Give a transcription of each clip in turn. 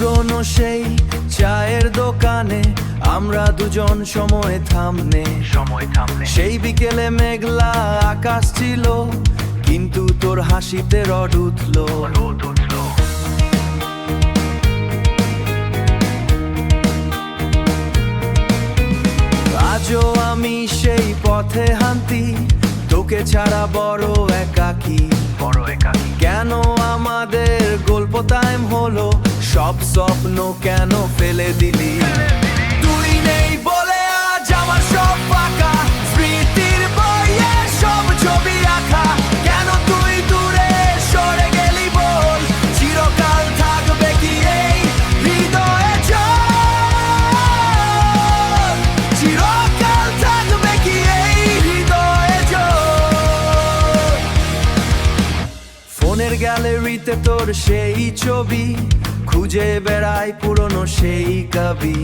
পুরনো সেই চায়ের দোকানে আমরা দুজন সময় থামনে সেই বিকেলে মেঘলা আকাশ ছিল, কিন্তু তোর হাসিতে রড উঠলো। আজও আমি সেই পথে হাঁটি, তোকে ছাড়া বড় একাকী। কেন আমাদের গল্প টাইম হলো, সব স্বপ্ন কেন ফেলে দিলি? তুই নেই বলে আজ আমার সব ফাঁকা, স্মৃতির বইয়ে সব ছবি আঁকা। কেন তুই দূরে সরে গেলি বল, চিরকাল থাকবে কি এই হৃদয়ে জল? চিরকাল থাকবে কি এই হৃদয়ে জল? ফোনের গ্যালারিতে তোর সেই ছবি, খুঁজে বেড়াই পুরনো সেই কবি।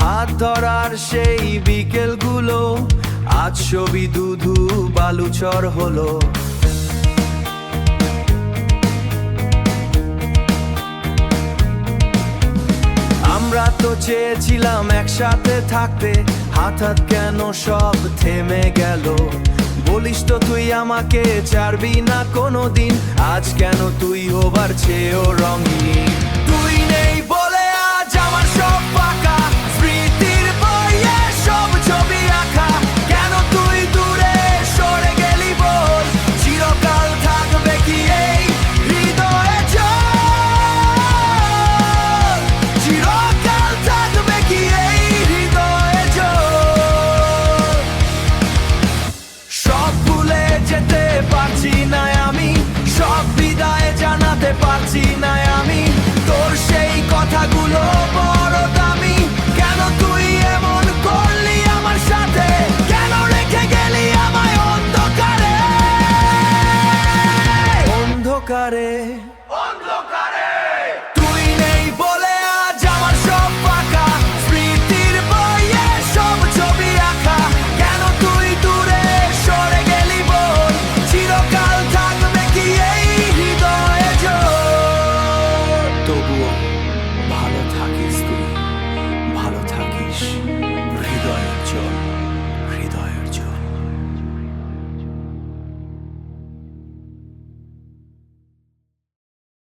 হাত ধরার সেই বিকেলগুলো আজ ছবি দুধু বালুচর হলো। আমরা তো চেয়েছিলাম একসাথে থাকতে, হঠাৎ কেন সব থেমে গেল? বলিস তো তুই আমাকে ছাড়বি না কোনোদিন, আজ কেন তুই হবার চেয়েও রঙিন?